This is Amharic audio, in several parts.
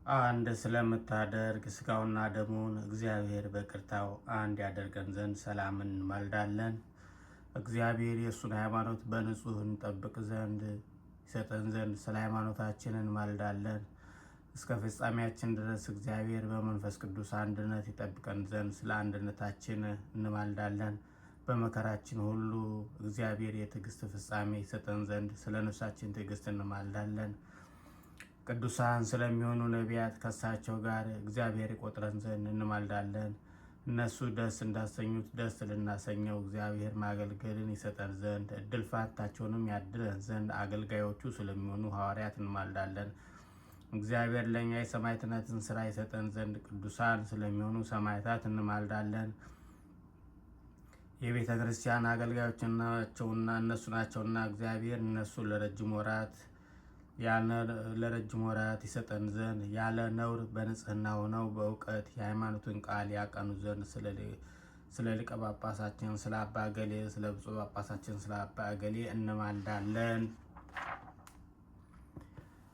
አንድ ስለምታደርግ ስጋውና ደሙን እግዚአብሔር በቅርታው አንድ ያደርገን ዘንድ ሰላምን እንማልዳለን። እግዚአብሔር የእሱን ሃይማኖት በንጹህ እንጠብቅ ዘንድ ይሰጠን ዘንድ ስለ ሃይማኖታችን እንማልዳለን። እስከ ፍጻሜያችን ድረስ እግዚአብሔር በመንፈስ ቅዱስ አንድነት ይጠብቀን ዘንድ ስለ አንድነታችን እንማልዳለን። በመከራችን ሁሉ እግዚአብሔር የትዕግስት ፍጻሜ ይሰጠን ዘንድ ስለ ነፍሳችን ትዕግስት እንማልዳለን። ቅዱሳን ስለሚሆኑ ነቢያት ከሳቸው ጋር እግዚአብሔር ይቆጥረን ዘንድ እንማልዳለን። እነሱ ደስ እንዳሰኙት ደስ ልናሰኘው እግዚአብሔር ማገልገልን ይሰጠን ዘንድ እድል ፋንታቸውንም ያድለን ዘንድ አገልጋዮቹ ስለሚሆኑ ሐዋርያት እንማልዳለን። እግዚአብሔር ለእኛ የሰማዕትነትን ስራ ይሰጠን ዘንድ ቅዱሳን ስለሚሆኑ ሰማዕታት እንማልዳለን። የቤተ ክርስቲያን አገልጋዮች ናቸውና እነሱ ናቸውና እግዚአብሔር እነሱ ለረጅም ወራት ይሰጠን ዘንድ ያለ ነውር በንጽህና ሆነው በእውቀት የሃይማኖትን ቃል ያቀኑ ዘንድ ስለ ሊቀ ጳጳሳችን ስለ አባ ገሌ ስለ ብፁዕ ጳጳሳችን ስለ አባ ገሌ እንማልዳለን።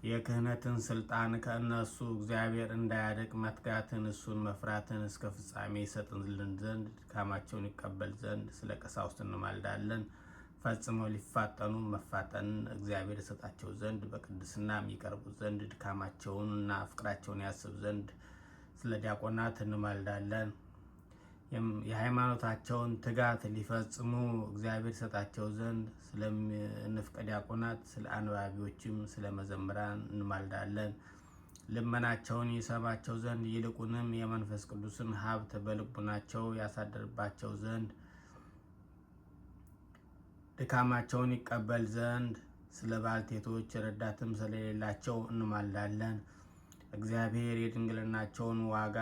የክህነትን ስልጣን ከእነሱ እግዚአብሔር እንዳያደቅ መትጋትን እሱን መፍራትን እስከ ፍጻሜ ይሰጥልን ዘንድ ድካማቸውን ይቀበል ዘንድ ስለ ቀሳውስት እንማልዳለን። ፈጽመው ሊፋጠኑ መፋጠንን እግዚአብሔር ይሰጣቸው ዘንድ በቅድስና የሚቀርቡ ዘንድ ድካማቸውንና ፍቅራቸውን ያስብ ዘንድ ስለ ዲያቆናት እንማልዳለን። የሃይማኖታቸውን ትጋት ሊፈጽሙ እግዚአብሔር ይሰጣቸው ዘንድ ስለ ንፍቀ ዲያቆናት ስለ አንባቢዎችም ስለ መዘምራን እንማልዳለን። ልመናቸውን ይሰማቸው ዘንድ ይልቁንም የመንፈስ ቅዱስን ሀብት በልቡናቸው ያሳደርባቸው ዘንድ ድካማቸውን ይቀበል ዘንድ ስለ ባልቴቶች ረዳትም ስለሌላቸው እንማልዳለን። እግዚአብሔር የድንግልናቸውን ዋጋ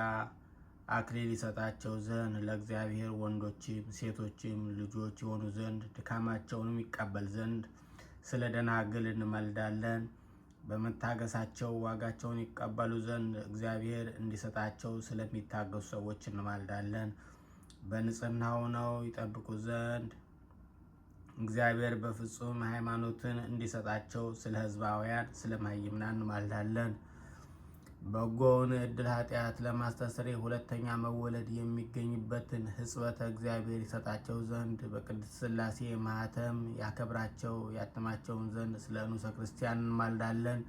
አክሊል ይሰጣቸው ዘንድ ለእግዚአብሔር ወንዶችም ሴቶችም ልጆች የሆኑ ዘንድ ድካማቸውንም ይቀበል ዘንድ ስለ ደናግል እንማልዳለን። በመታገሳቸው ዋጋቸውን ይቀበሉ ዘንድ እግዚአብሔር እንዲሰጣቸው ስለሚታገሱ ሰዎች እንማልዳለን። በንጽህና ሆነው ይጠብቁ ዘንድ እግዚአብሔር በፍጹም ሃይማኖትን እንዲሰጣቸው ስለ ሕዝባውያን ስለ መሃይምናን እንማልዳለን። በጎውን ዕድል ኃጢአት ለማስተስረይ ሁለተኛ መወለድ የሚገኝበትን ሕጽበተ እግዚአብሔር ይሰጣቸው ዘንድ በቅድስት ሥላሴ ማኅተም ያከብራቸው ያትማቸውን ዘንድ ስለ ንዑሰ ክርስቲያን እንማልዳለን።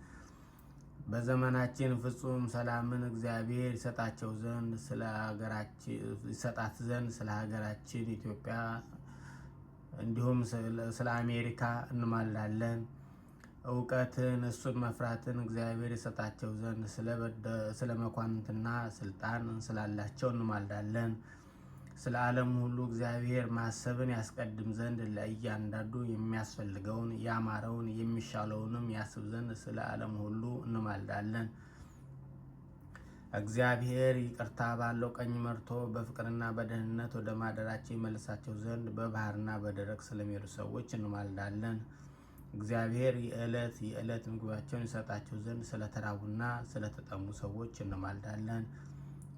በዘመናችን ፍጹም ሰላምን እግዚአብሔር ይሰጣቸው ዘንድ ይሰጣት ዘንድ ስለ ሀገራችን ኢትዮጵያ እንዲሁም ስለ አሜሪካ እንማልዳለን። እውቀትን እሱን መፍራትን እግዚአብሔር ይሰጣቸው ዘንድ ስለ መኳንንትና ስልጣን ስላላቸው እንማልዳለን። ስለ ዓለም ሁሉ እግዚአብሔር ማሰብን ያስቀድም ዘንድ ለእያንዳንዱ የሚያስፈልገውን ያማረውን የሚሻለውንም ያስብ ዘንድ ስለ ዓለም ሁሉ እንማልዳለን። እግዚአብሔር ይቅርታ ባለው ቀኝ መርቶ በፍቅርና በደህንነት ወደ ማደራቸው ይመልሳቸው ዘንድ በባህርና በደረቅ ስለሚሄዱ ሰዎች እንማልዳለን። እግዚአብሔር የዕለት ምግባቸውን ይሰጣቸው ዘንድ ስለተራቡና ስለተጠሙ ሰዎች እንማልዳለን።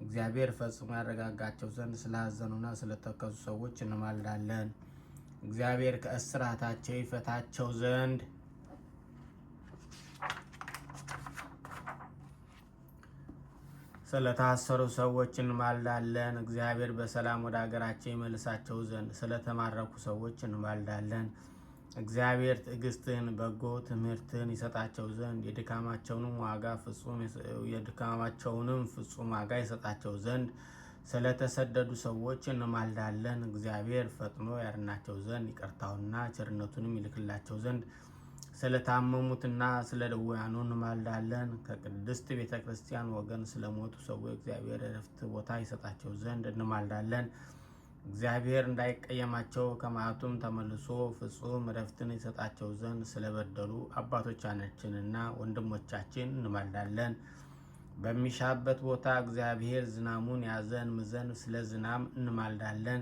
እግዚአብሔር ፈጽሞ ያረጋጋቸው ዘንድ ስላዘኑና ስለተከዙ ሰዎች እንማልዳለን። እግዚአብሔር ከእስራታቸው ይፈታቸው ዘንድ ስለታሰሩ ሰዎች እንማልዳለን። እግዚአብሔር በሰላም ወደ ሀገራቸው ይመልሳቸው ዘንድ ስለተማረኩ ሰዎች እንማልዳለን። እግዚአብሔር ትዕግስትን በጎ ትምህርትን ይሰጣቸው ዘንድ የድካማቸውንም ፍጹም ዋጋ ይሰጣቸው ዘንድ ስለተሰደዱ ሰዎች እንማልዳለን። እግዚአብሔር ፈጥኖ ያድናቸው ዘንድ ይቅርታውንና ቸርነቱንም ይልክላቸው ዘንድ ስለታመሙትና ስለ ድውያኑ እንማልዳለን። ከቅድስት ቤተ ክርስቲያን ወገን ስለሞቱ ሰዎች እግዚአብሔር ዕረፍት ቦታ ይሰጣቸው ዘንድ እንማልዳለን። እግዚአብሔር እንዳይቀየማቸው ከመዓቱም ተመልሶ ፍጹም ዕረፍትን ይሰጣቸው ዘንድ ስለበደሉ አባቶቻችንና ወንድሞቻችን እንማልዳለን። በሚሻበት ቦታ እግዚአብሔር ዝናሙን ያዘንም ዘንድ ስለ ዝናም እንማልዳለን።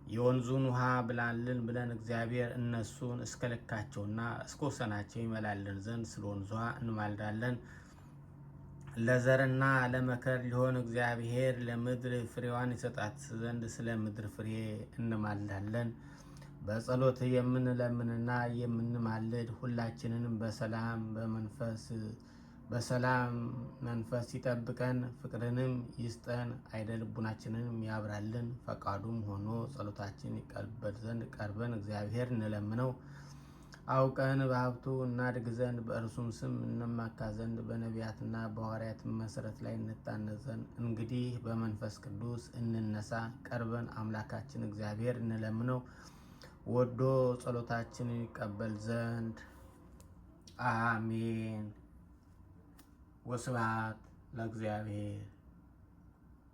የወንዙን ውሃ ብላልን ብለን እግዚአብሔር እነሱን እስከ ልካቸውና እስከ ወሰናቸው ይመላልን ዘንድ ስለ ወንዙ ውሃ እንማልዳለን። ለዘርና ለመከር ሊሆን እግዚአብሔር ለምድር ፍሬዋን ይሰጣት ዘንድ ስለ ምድር ፍሬ እንማልዳለን። በጸሎት የምንለምንና የምንማልድ ሁላችንንም በሰላም በሰላም መንፈስ ይጠብቀን፣ ፍቅርንም ይስጠን፣ አይደ ልቡናችንንም ያብራልን። ፈቃዱም ሆኖ ጸሎታችን ይቀበል ዘንድ ቀርበን እግዚአብሔር እንለምነው። አውቀን በሀብቱ እናድግ ዘንድ በእርሱም ስም እንመካ ዘንድ በነቢያትና በሐዋርያት መሰረት ላይ እንታነጽ ዘንድ እንግዲህ በመንፈስ ቅዱስ እንነሳ። ቀርበን አምላካችን እግዚአብሔር እንለምነው ወዶ ጸሎታችንን ይቀበል ዘንድ አሜን። ወስብሐት ለእግዚአብሔር።